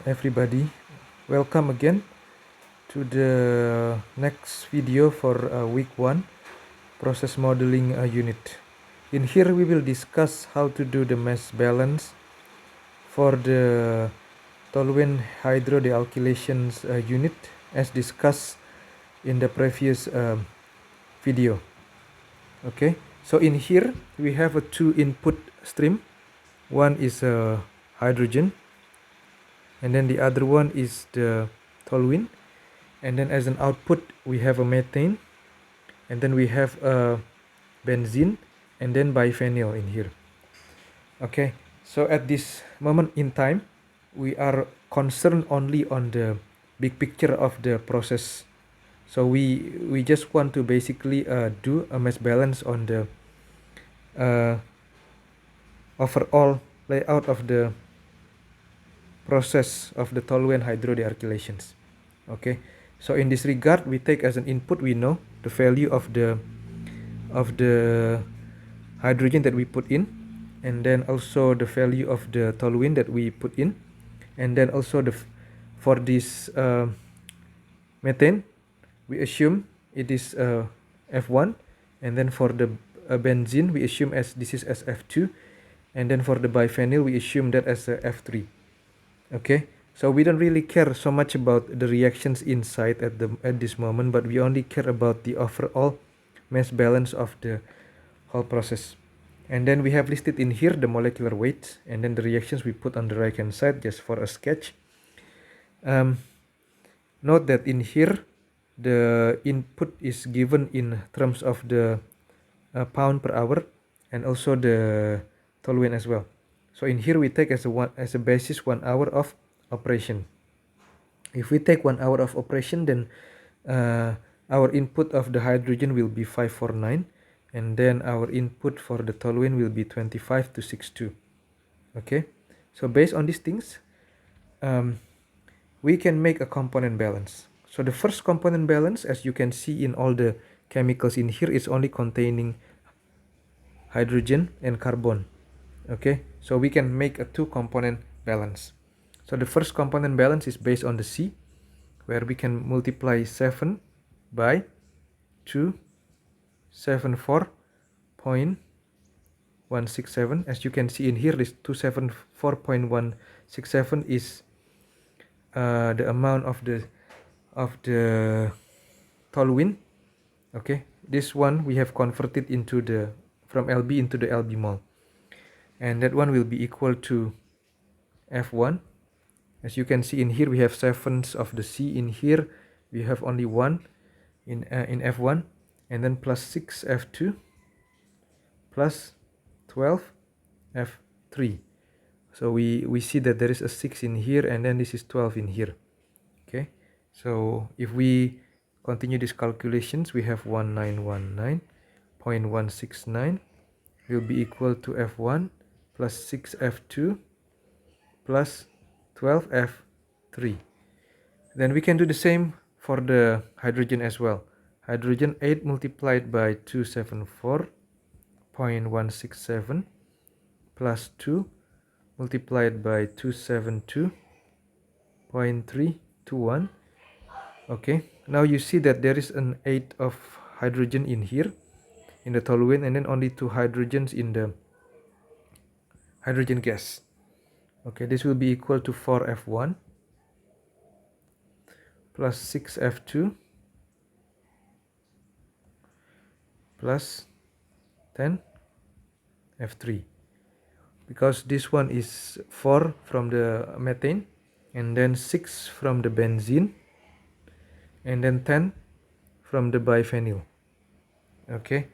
Everybody, welcome again to the next video for week 1 process modeling unit. In here we will discuss how to do the mass balance for the toluene hydrodealkylations unit as discussed in the previous video. Okay, so in here we have a two input stream. One is hydrogen, and then the other one is the toluene, and then as an output we have a methane, and then we have a benzene, and then biphenyl in here. Okay, so at this moment in time we are concerned only on the big picture of the process. So we just want to basically do a mass balance on the overall layout of the process of the toluene hydrodealkylations. Okay, so in this regard we take as an input, we know the value of the hydrogen that we put in, and then also the value of the toluene that we put in, and then also for this methane we assume it is F1, and then for the benzene we assume as this is as F2, and then for the biphenyl we assume that as F3. Okay, so we don't really care so much about the reactions inside at this moment, but we only care about the overall mass balance of the whole process. And then we have listed in here the molecular weights and then the reactions we put on the right hand side just for a sketch. Note that in here the input is given in terms of the pound per hour and also the toluene as well. So in here we take as a basis 1 hour of operation. If we take 1 hour of operation, then our input of the hydrogen will be 549, and then our input for the toluene will be 25 to 62. Okay, so based on these things, we can make a component balance. So the first component balance, as you can see in all the chemicals in here, is only containing hydrogen and carbon. Okay, so we can make a two component balance. So the first component balance is based on the C, where we can multiply 7 by 274.167. As you can see in here, this 274.167 is the amount of the toluene. Okay, this one we have converted into from LB into the LB mole, and that one will be equal to F1. As you can see in here, we have 7s of the C. In here we have only 1 in F1, and then plus 6 F2 plus 12 F3. So we see that there is a 6 in here, and then this is 12 in here. Okay, so if we continue these calculations, we have 1919.169 will be equal to F1 plus 6F2 plus 12F3. Then we can do the same for the hydrogen as well. Hydrogen 8 multiplied by 274.167 plus 2 multiplied by 272.321. Okay, now you see that there is an 8 of hydrogen in here in the toluene, and then only 2 hydrogens in the hydrogen gas. Okay, this will be equal to 4F1 plus 6F2 plus 10F3, because this one is 4 from the methane, and then 6 from the benzene, and then 10 from the biphenyl. Okay,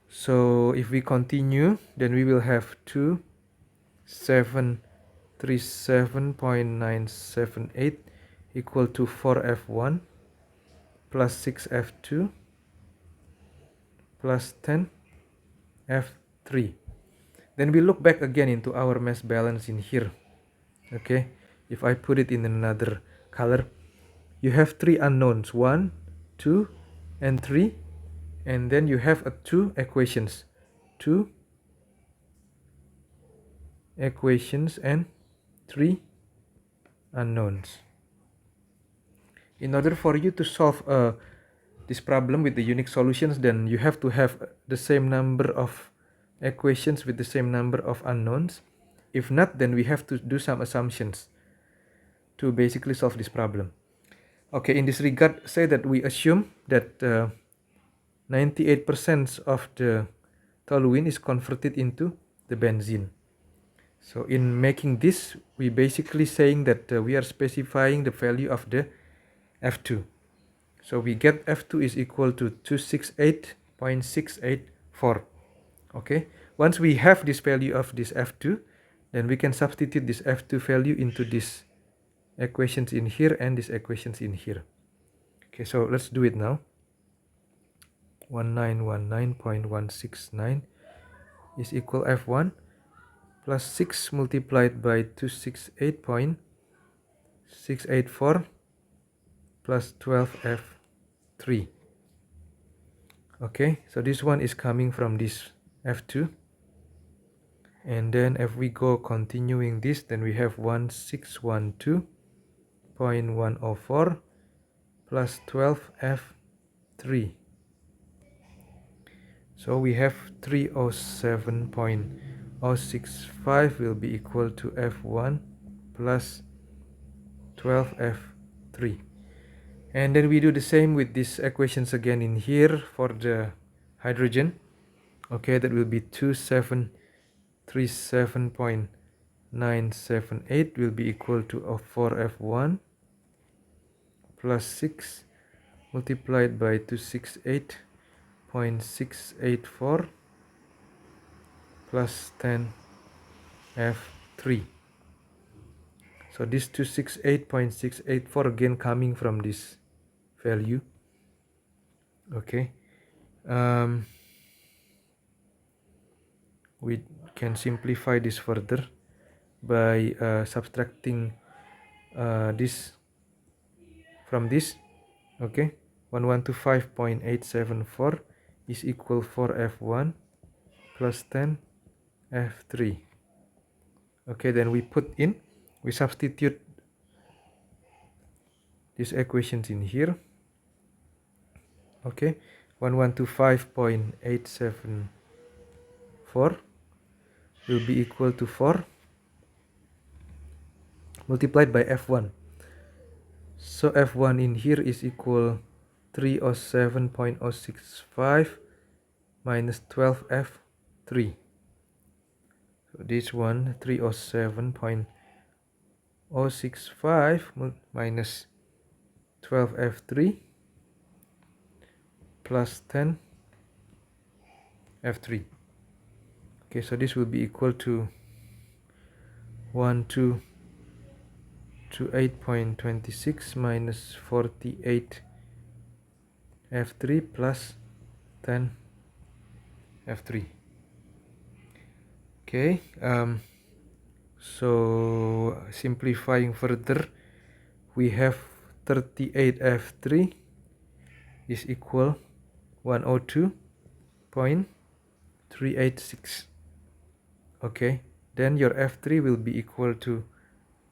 so if we continue, then we will have 737.978 equal to 4F1 plus 6F2 plus 10F3. Then we look back again into our mass balance in here. Okay, if I put it in another color, you have 3 unknowns, 1, 2, and 3, and then you have 2 equations, 2 equations and 3 unknowns. In order for you to solve this problem with the unique solutions, then you have to have the same number of equations with the same number of unknowns. If not, then we have to do some assumptions to basically solve this problem. Okay, in this regard, say that we assume that 98% of the toluene is converted into the benzene. So in making this, we basically saying that we are specifying the value of the F2. So we get F2 is equal to 268.684. Okay, once we have this value of this F2, then we can substitute this F2 value into this equations in here and these equations in here. Okay, so let's do it now. 1919.169 is equal F1 plus 6 multiplied by 268.684 plus 12F3. Okay, so this one is coming from this F2. And then if we go continuing this, then we have 1612.104 plus 12F3. So we have 307.065 will be equal to F1 plus 12F3. And then we do the same with these equations again in here for the hydrogen. Okay, that will be 2737.978 will be equal to 4F1 plus 6 multiplied by 268.684 plus 10F3. So this 268.684 again coming from this value. Okay, we can simplify this further by subtracting this from this. Okay, 1125.874 is equal 4F1 plus 10F3. Okay, then we substitute these equations in here. Okay, 1125.874 will be equal to 4 multiplied by F1. So F1 in here is equal 307.065 minus 12F3. So this one 307.065 minus 12F3 plus 10F3. Okay, so this will be equal to 1228.26 minus 48F3 plus 10F3. Okay, so simplifying further, we have 38F3 is equal 102.386. Okay, then your F3 will be equal to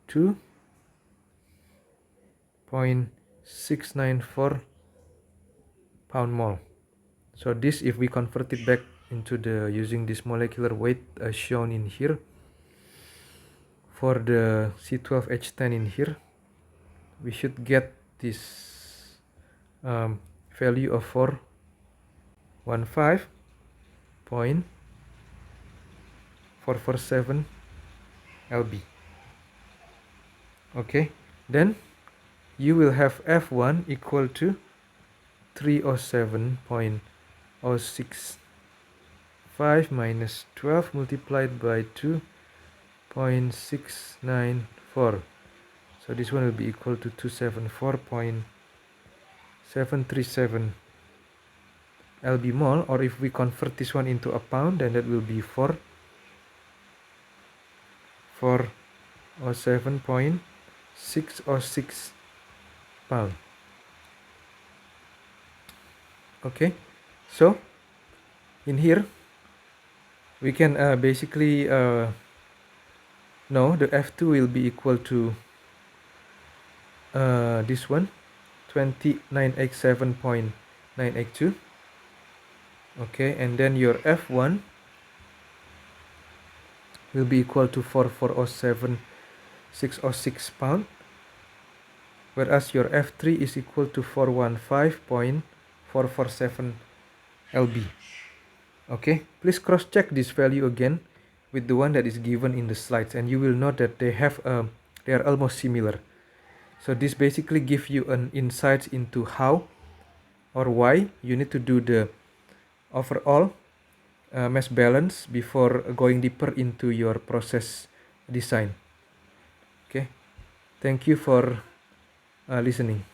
2.694 pound mole. So this, if we convert it back into the using this molecular weight as shown in here, for the C12H10 in here, we should get this value of 415.447 lb. Okay, then you will have F1 equal to 307.065 minus 12 multiplied by 2.694. So this one will be equal to 274.737 lb mole, or if we convert this one into a pound, then that will be 407.606 pound. Okay, so in here we can basically know the F2 will be equal to this one 2987.982. Okay, and then your F1 will be equal to 4407,606 pound, whereas your F3 is equal to 415.447 lb. Okay, please cross check this value again with the one that is given in the slides, and you will note that they are almost similar. So this basically gives you an insight into how or why you need to do the overall mass balance before going deeper into your process design. Okay, thank you for listening.